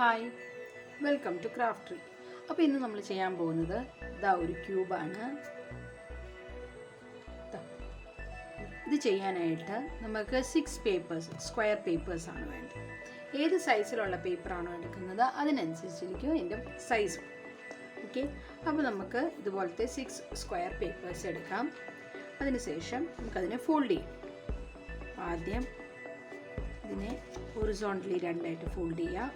Hi, welcome to craft tree. അപ്പോൾ ഇന്ന് നമ്മൾ ചെയ്യാൻ പോകുന്നത് ഒരു ക്യൂബാണ്. ഇത് ചെയ്യാനായിട്ട് നമുക്ക് 6 പേപ്പേഴ്സ്, സ്ക്വയർ പേപ്പേഴ്സാണ് വേണ്ടത്. ഏത് സൈസിലുള്ള പേപ്പറാണോ എടുക്കുന്നത് അതിനനുസരിച്ചിരിക്കും ഇതിൻ്റെ സൈസ്. ഓക്കെ, അപ്പോൾ നമുക്ക് ഇതുപോലത്തെ 6 സ്ക്വയർ പേപ്പേഴ്സ് എടുക്കാം. അതിനുശേഷം നമുക്കതിനെ ഫോൾഡ് ചെയ്യാം. ആദ്യം ഇതിനെ ഹൊറിസോണ്ടലി രണ്ടായിട്ട് ഫോൾഡ് ചെയ്യാം.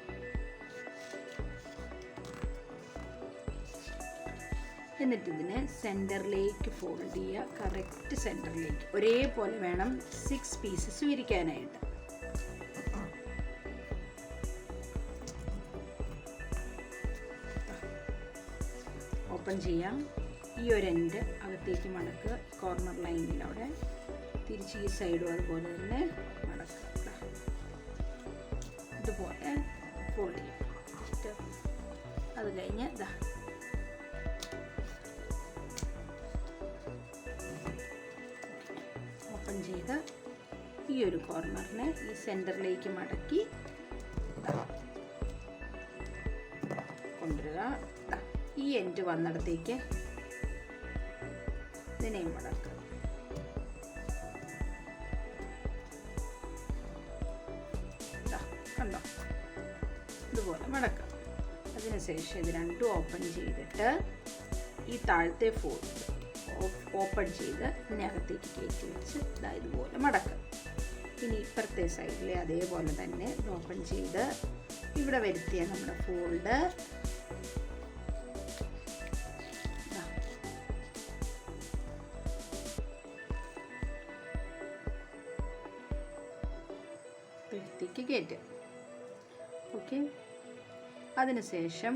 എന്നിട്ട് ഇതിനെ സെൻറ്ററിലേക്ക് ഫോൾഡ് ചെയ്യുക. കറക്റ്റ് സെൻറ്ററിലേക്ക് ഒരേപോലെ വേണം 6 പീസസ് വിരിക്കാനായിട്ട്. ഓപ്പൺ ചെയ്യാം. ഈ ഒരു എൻഡ് അകത്തേക്ക് മടക്കുക. കോർണർ ലൈനിലവിടെ തിരിച്ച് ഈ സൈഡും അതുപോലെ തന്നെ മടക്കുക. ഇതുപോലെ ഫോൾഡ് ചെയ്യാം. അത് കഴിഞ്ഞ് ഓപ്പൺ ചെയ്ത് ഈ ഒരു കോർണറിനെ ഈ സെൻറ്ററിലേക്ക് മടക്കി കൊണ്ടുവരിക. ഈ എൻഡ് വന്നിടത്തേക്ക് ഇതിനെയും മടക്കുക. കണ്ടോ, ഇതുപോലെ മടക്കുക. അതിനുശേഷം ഇത് രണ്ടും ഓപ്പൺ ചെയ്തിട്ട് ഈ താഴത്തെ ഫോൾഡ് ഓപ്പൺ ചെയ്ത് ഇതിനകത്തേക്ക് കയറ്റി വെച്ച് ഇതുപോലെ മടക്കുക. ഇനി ഇപ്പുറത്തെ സൈഡിലെ അതേപോലെ തന്നെ ഓപ്പൺ ചെയ്ത് ഇവിടെ വരുത്തിയ നമ്മുടെ ഫോൾഡ് വരുത്തിക്ക് കയറ്റുക. ഓക്കെ, അതിനുശേഷം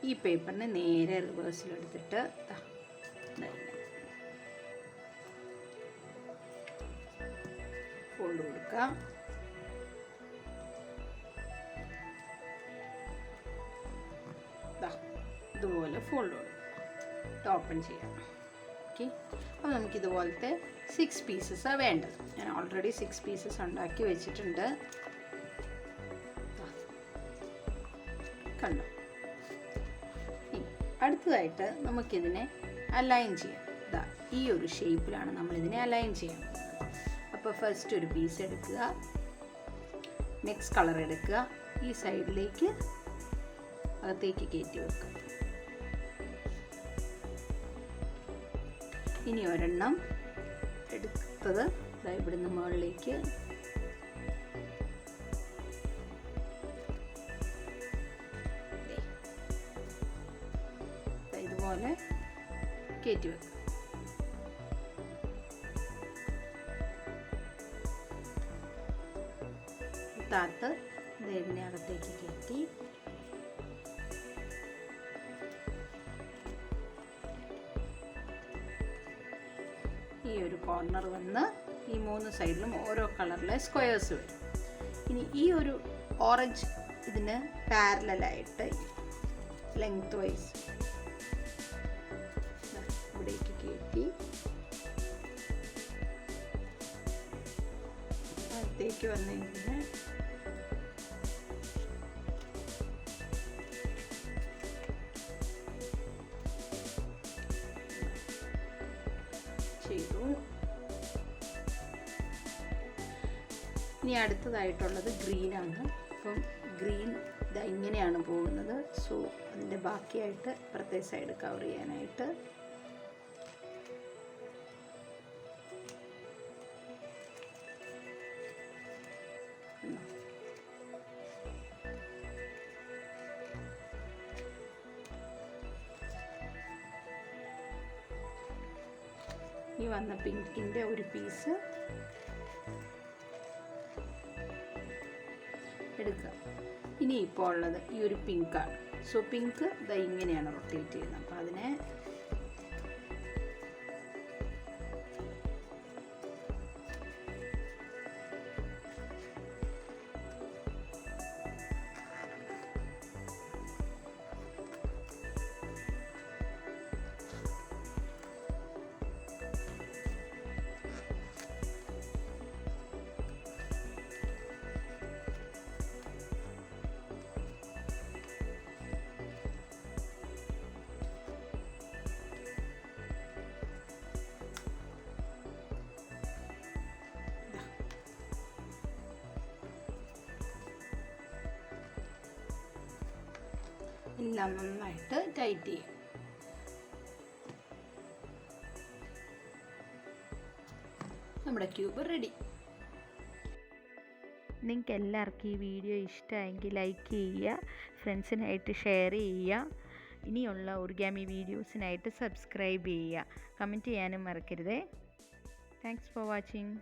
ഈ പേപ്പറിനെ നേരെ റിവേഴ്സിലെടുത്തിട്ട് ഫോൾഡ് കൊടുക്കുക. ഇതുപോലെ ഫോൾഡ് കൊടുക്കുക. ഓപ്പൺ ചെയ്യാം. ഓക്കെ, അപ്പോൾ നമുക്കിതുപോലത്തെ 6 പീസസാണ് വേണ്ടത്. ഞാൻ ഓൾറെഡി 6 പീസസ് ഉണ്ടാക്കി വെച്ചിട്ടുണ്ട്. കണ്ടോ, അടുത്തതായിട്ട് നമുക്കിതിനെ അലൈൻ ചെയ്യാം. ഈ ഒരു ഷേപ്പിലാണ് നമ്മളിതിനെ അലൈൻ ചെയ്യാൻ. അപ്പോൾ ഫസ്റ്റ് ഒരു പീസ് എടുക്കുക, നെക്സ്റ്റ് കളർ എടുക്കുക, ഈ സൈഡിലേക്ക് അകത്തേക്ക് കയറ്റി വെക്കുക. ഇനി ഒരെണ്ണം എടുത്തത് ഇവിടുന്ന് മുകളിലേക്ക് ഇതുപോലെ കയറ്റി വെക്കുക. താത്ത് ഇതിനകത്തേക്ക് കയറ്റി ഈ ഒരു കോർണർ വന്ന് ഈ 3 സൈഡിലും ഓരോ കളറിലെ സ്ക്വയേഴ്സ് വരും. ഇനി ഈ ഒരു ഓറഞ്ച് ഇതിന് പാരലായിട്ട് ലെങ്ത് വൈസ് ഇവിടേക്ക് കയറ്റി അകത്തേക്ക് വന്നിങ്ങനെ ചെയ്തു. ഇനി അടുത്തതായിട്ടുള്ളത് ഗ്രീനാണ്. അപ്പം ഗ്രീൻ ഇങ്ങനെയാണ് പോകുന്നത്. സോ അതിൻ്റെ ബാക്കിയായിട്ട് ഇപ്പുറത്തെ സൈഡ് കവർ ചെയ്യാനായിട്ട് ഈ വന്ന പിങ്കിൻ്റെ ഒരു പീസ് എടുക്കുക. ഇനി ഇപ്പോൾ ഉള്ളത് ഈ ഒരു പിങ്കാണ്. സോ പിങ്ക് ഇങ്ങനെയാണ് റൊട്ടേറ്റ് ചെയ്യുന്നത്. അപ്പോൾ അതിനെ എല്ലാം നന്നായിട്ട് ടൈറ്റ് ചെയ്യാം. നമ്മുടെ ക്യൂബ് റെഡി. നിങ്ങൾക്ക് എല്ലാവർക്കും ഈ വീഡിയോ ഇഷ്ടമായെങ്കിൽ ലൈക്ക് ചെയ്യുക, ഫ്രണ്ട്സിനായിട്ട് ഷെയർ ചെയ്യുക. ഇനിയുള്ള ഒറിഗാമി വീഡിയോസിനായിട്ട് സബ്സ്ക്രൈബ് ചെയ്യുക. കമൻറ്റ് ചെയ്യാനും മറക്കരുതേ. Thanks for watching.